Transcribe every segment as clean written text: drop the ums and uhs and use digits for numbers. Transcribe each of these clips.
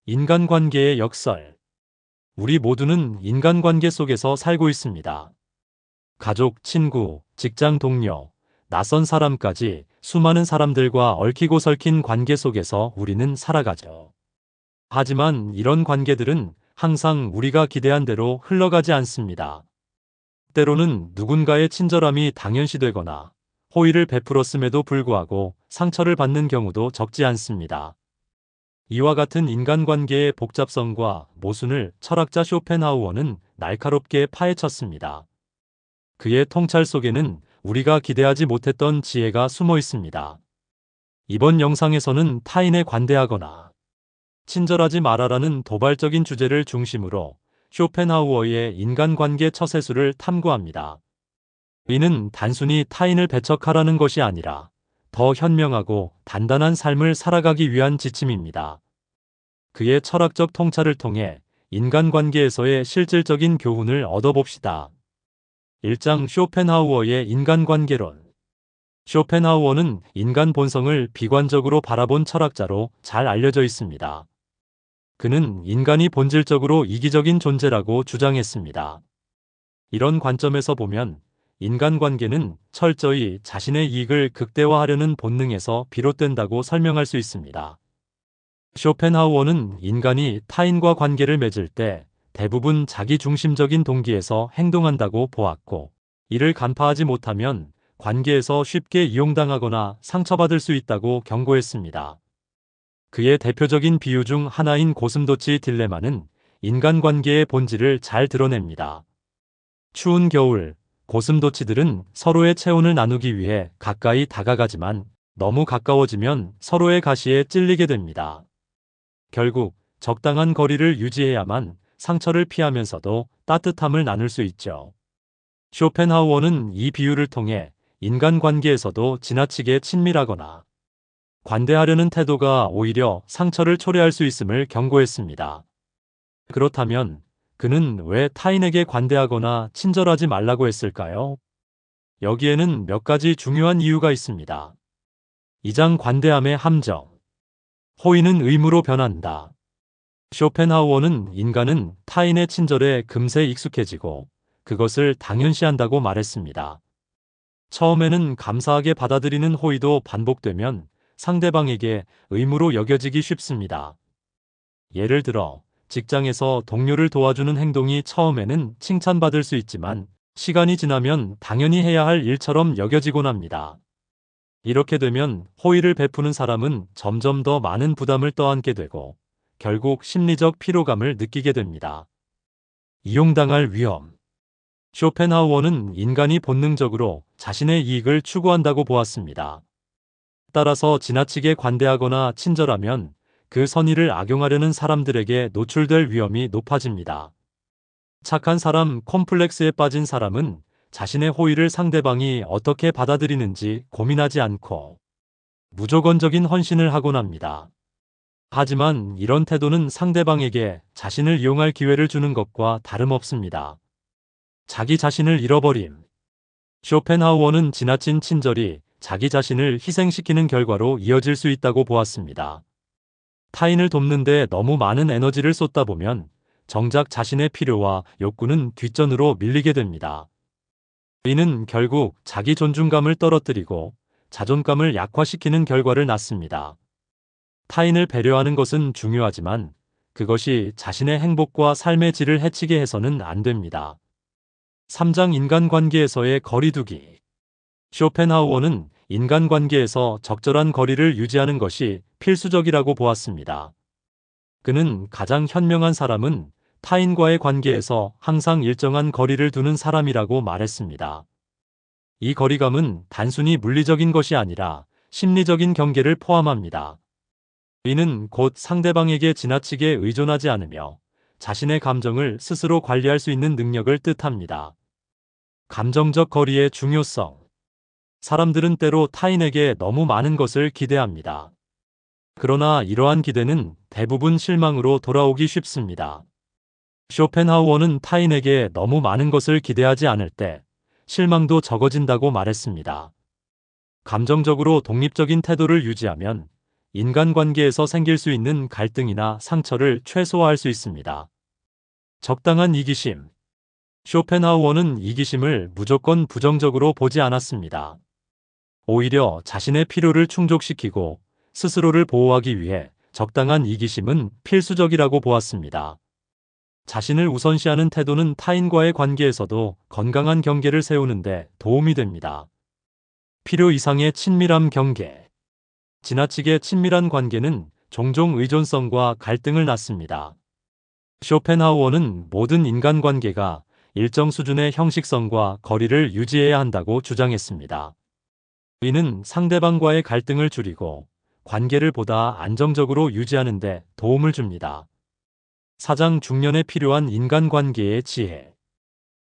인간관계의 역설. 우리 모두는 인간관계 속에서 살고 있습니다. 가족, 친구, 직장 동료, 낯선 사람까지 수많은 사람들과 얽히고 설킨 관계 속에서 우리는 살아가죠. 하지만 이런 관계들은 항상 우리가 기대한 대로 흘러가지 않습니다. 때로는 누군가의 친절함이 당연시되거나 호의를 베풀었음에도 불구하고 상처를 받는 경우도 적지 않습니다. 이와 같은 인간관계의 복잡성과 모순을 철학자 쇼펜하우어는 날카롭게 파헤쳤습니다. 그의 통찰 속에는 우리가 기대하지 못했던 지혜가 숨어 있습니다. 이번 영상에서는 타인에 관대하거나 친절하지 말아라는 도발적인 주제를 중심으로 쇼펜하우어의 인간관계 처세술을 탐구합니다. 이는 단순히 타인을 배척하라는 것이 아니라 더 현명하고 단단한 삶을 살아가기 위한 지침입니다. 그의 철학적 통찰을 통해 인간관계에서의 실질적인 교훈을 얻어봅시다. 1장 쇼펜하우어의 인간관계론. 쇼펜하우어는 인간 본성을 비관적으로 바라본 철학자로 잘 알려져 있습니다. 그는 인간이 본질적으로 이기적인 존재라고 주장했습니다. 이런 관점에서 보면 인간관계는 철저히 자신의 이익을 극대화하려는 본능에서 비롯된다고 설명할 수 있습니다. 쇼펜하우어는 인간이 타인과 관계를 맺을 때 대부분 자기중심적인 동기에서 행동한다고 보았고, 이를 간파하지 못하면 관계에서 쉽게 이용당하거나 상처받을 수 있다고 경고했습니다. 그의 대표적인 비유 중 하나인 고슴도치 딜레마는 인간관계의 본질을 잘 드러냅니다. 추운 겨울, 고슴도치들은 서로의 체온을 나누기 위해 가까이 다가가지만 너무 가까워지면 서로의 가시에 찔리게 됩니다. 결국 적당한 거리를 유지해야만 상처를 피하면서도 따뜻함을 나눌 수 있죠. 쇼펜하우어는 이 비유를 통해 인간관계에서도 지나치게 친밀하거나 관대하려는 태도가 오히려 상처를 초래할 수 있음을 경고했습니다. 그렇다면 그는 왜 타인에게 관대하거나 친절하지 말라고 했을까요? 여기에는 몇 가지 중요한 이유가 있습니다. 2장 관대함의 함정. 호의는 의무로 변한다. 쇼펜하우어는 인간은 타인의 친절에 금세 익숙해지고 그것을 당연시한다고 말했습니다. 처음에는 감사하게 받아들이는 호의도 반복되면 상대방에게 의무로 여겨지기 쉽습니다. 예를 들어 직장에서 동료를 도와주는 행동이 처음에는 칭찬받을 수 있지만 시간이 지나면 당연히 해야 할 일처럼 여겨지곤 합니다. 이렇게 되면 호의를 베푸는 사람은 점점 더 많은 부담을 떠안게 되고 결국 심리적 피로감을 느끼게 됩니다. 이용당할 위험. 쇼펜하우어는 인간이 본능적으로 자신의 이익을 추구한다고 보았습니다. 따라서 지나치게 관대하거나 친절하면 그 선의를 악용하려는 사람들에게 노출될 위험이 높아집니다. 착한 사람 콤플렉스에 빠진 사람은 자신의 호의를 상대방이 어떻게 받아들이는지 고민하지 않고 무조건적인 헌신을 하곤 합니다. 하지만 이런 태도는 상대방에게 자신을 이용할 기회를 주는 것과 다름없습니다. 자기 자신을 잃어버림. 쇼펜하우어는 지나친 친절이 자기 자신을 희생시키는 결과로 이어질 수 있다고 보았습니다. 타인을 돕는데 너무 많은 에너지를 쏟다 보면 정작 자신의 필요와 욕구는 뒷전으로 밀리게 됩니다. 이는 결국 자기 존중감을 떨어뜨리고 자존감을 약화시키는 결과를 낳습니다. 타인을 배려하는 것은 중요하지만 그것이 자신의 행복과 삶의 질을 해치게 해서는 안 됩니다. 3장 인간관계에서의 거리두기. 쇼펜하우어는 인간관계에서 적절한 거리를 유지하는 것이 필수적이라고 보았습니다. 그는 가장 현명한 사람은 타인과의 관계에서 항상 일정한 거리를 두는 사람이라고 말했습니다. 이 거리감은 단순히 물리적인 것이 아니라 심리적인 경계를 포함합니다. 이는 곧 상대방에게 지나치게 의존하지 않으며 자신의 감정을 스스로 관리할 수 있는 능력을 뜻합니다. 감정적 거리의 중요성. 사람들은 때로 타인에게 너무 많은 것을 기대합니다. 그러나 이러한 기대는 대부분 실망으로 돌아오기 쉽습니다. 쇼펜하우어는 타인에게 너무 많은 것을 기대하지 않을 때 실망도 적어진다고 말했습니다. 감정적으로 독립적인 태도를 유지하면 인간관계에서 생길 수 있는 갈등이나 상처를 최소화할 수 있습니다. 적당한 이기심. 쇼펜하우어는 이기심을 무조건 부정적으로 보지 않았습니다. 오히려 자신의 필요를 충족시키고 스스로를 보호하기 위해 적당한 이기심은 필수적이라고 보았습니다. 자신을 우선시하는 태도는 타인과의 관계에서도 건강한 경계를 세우는데 도움이 됩니다. 필요 이상의 친밀함 경계. 지나치게 친밀한 관계는 종종 의존성과 갈등을 낳습니다. 쇼펜하우어는 모든 인간관계가 일정 수준의 형식성과 거리를 유지해야 한다고 주장했습니다. 이는 상대방과의 갈등을 줄이고 관계를 보다 안정적으로 유지하는 데 도움을 줍니다. 사장 중년에 필요한 인간관계의 지혜.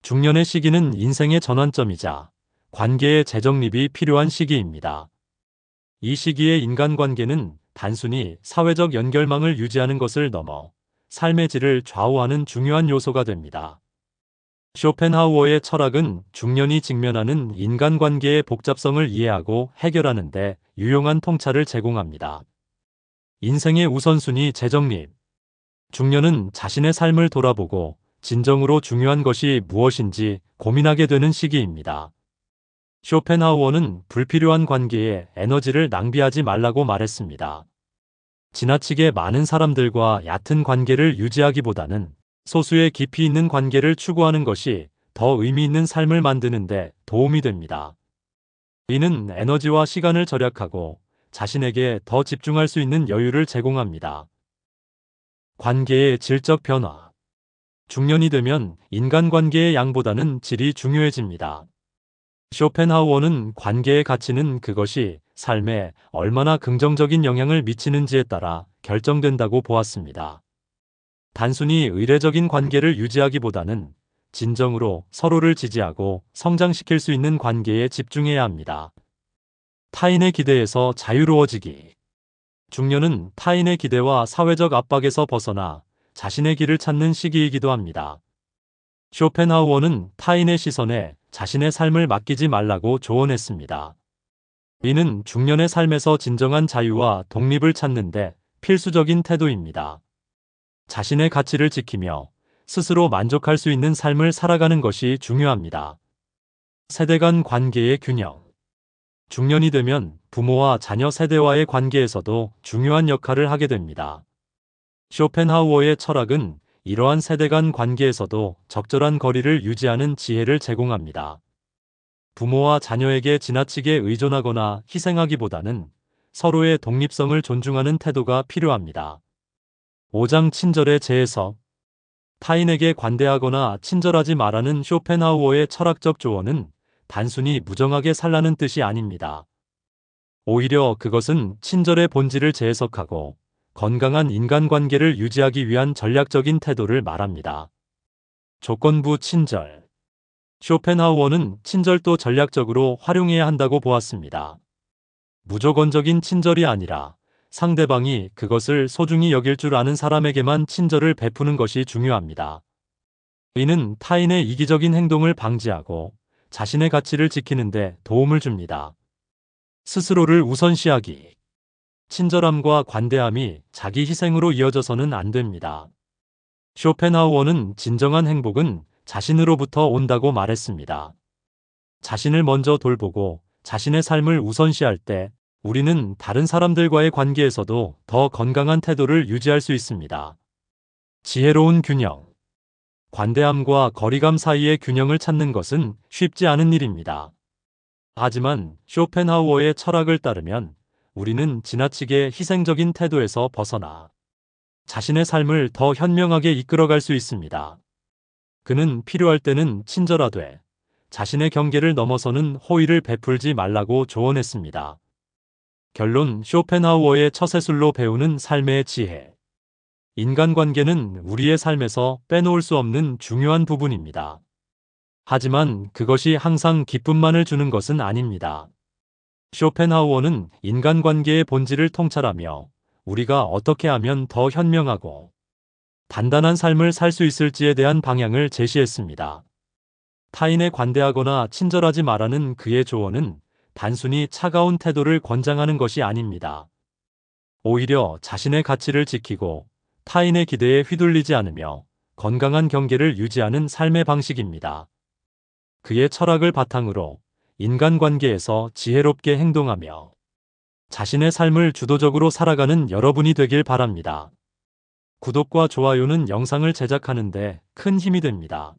중년의 시기는 인생의 전환점이자 관계의 재정립이 필요한 시기입니다. 이 시기의 인간관계는 단순히 사회적 연결망을 유지하는 것을 넘어 삶의 질을 좌우하는 중요한 요소가 됩니다. 쇼펜하우어의 철학은 중년이 직면하는 인간관계의 복잡성을 이해하고 해결하는 데 유용한 통찰을 제공합니다. 인생의 우선순위 재정립. 중년은 자신의 삶을 돌아보고 진정으로 중요한 것이 무엇인지 고민하게 되는 시기입니다. 쇼펜하우어는 불필요한 관계에 에너지를 낭비하지 말라고 말했습니다. 지나치게 많은 사람들과 얕은 관계를 유지하기보다는 소수의 깊이 있는 관계를 추구하는 것이 더 의미 있는 삶을 만드는 데 도움이 됩니다. 이는 에너지와 시간을 절약하고 자신에게 더 집중할 수 있는 여유를 제공합니다. 관계의 질적 변화. 중년이 되면 인간관계의 양보다는 질이 중요해집니다. 쇼펜하우어는 관계의 가치는 그것이 삶에 얼마나 긍정적인 영향을 미치는지에 따라 결정된다고 보았습니다. 단순히 의례적인 관계를 유지하기보다는 진정으로 서로를 지지하고 성장시킬 수 있는 관계에 집중해야 합니다. 타인의 기대에서 자유로워지기. 중년은 타인의 기대와 사회적 압박에서 벗어나 자신의 길을 찾는 시기이기도 합니다. 쇼펜하우어는 타인의 시선에 자신의 삶을 맡기지 말라고 조언했습니다. 이는 중년의 삶에서 진정한 자유와 독립을 찾는데 필수적인 태도입니다. 자신의 가치를 지키며 스스로 만족할 수 있는 삶을 살아가는 것이 중요합니다. 세대 간 관계의 균형. 중년이 되면 부모와 자녀 세대와의 관계에서도 중요한 역할을 하게 됩니다. 쇼펜하우어의 철학은 이러한 세대 간 관계에서도 적절한 거리를 유지하는 지혜를 제공합니다. 부모와 자녀에게 지나치게 의존하거나 희생하기보다는 서로의 독립성을 존중하는 태도가 필요합니다. 5장 친절의 재해석. 타인에게 관대하거나 친절하지 말라는 쇼펜하우어의 철학적 조언은 단순히 무정하게 살라는 뜻이 아닙니다. 오히려 그것은 친절의 본질을 재해석하고 건강한 인간관계를 유지하기 위한 전략적인 태도를 말합니다. 조건부 친절. 쇼펜하우어는 친절도 전략적으로 활용해야 한다고 보았습니다. 무조건적인 친절이 아니라 상대방이 그것을 소중히 여길 줄 아는 사람에게만 친절을 베푸는 것이 중요합니다. 이는 타인의 이기적인 행동을 방지하고 자신의 가치를 지키는 데 도움을 줍니다. 스스로를 우선시하기. 친절함과 관대함이 자기 희생으로 이어져서는 안 됩니다. 쇼펜하우어는 진정한 행복은 자신으로부터 온다고 말했습니다. 자신을 먼저 돌보고 자신의 삶을 우선시할 때 우리는 다른 사람들과의 관계에서도 더 건강한 태도를 유지할 수 있습니다. 지혜로운 균형. 관대함과 거리감 사이의 균형을 찾는 것은 쉽지 않은 일입니다. 하지만 쇼펜하우어의 철학을 따르면 우리는 지나치게 희생적인 태도에서 벗어나 자신의 삶을 더 현명하게 이끌어갈 수 있습니다. 그는 필요할 때는 친절하되 자신의 경계를 넘어서는 호의를 베풀지 말라고 조언했습니다. 결론. 쇼펜하우어의 처세술로 배우는 삶의 지혜. 인간관계는 우리의 삶에서 빼놓을 수 없는 중요한 부분입니다. 하지만 그것이 항상 기쁨만을 주는 것은 아닙니다. 쇼펜하우어는 인간관계의 본질을 통찰하며 우리가 어떻게 하면 더 현명하고 단단한 삶을 살 수 있을지에 대한 방향을 제시했습니다. 타인에 관대하거나 친절하지 말라는 그의 조언은 단순히 차가운 태도를 권장하는 것이 아닙니다. 오히려 자신의 가치를 지키고 타인의 기대에 휘둘리지 않으며 건강한 경계를 유지하는 삶의 방식입니다. 그의 철학을 바탕으로 인간관계에서 지혜롭게 행동하며 자신의 삶을 주도적으로 살아가는 여러분이 되길 바랍니다. 구독과 좋아요는 영상을 제작하는 데 큰 힘이 됩니다.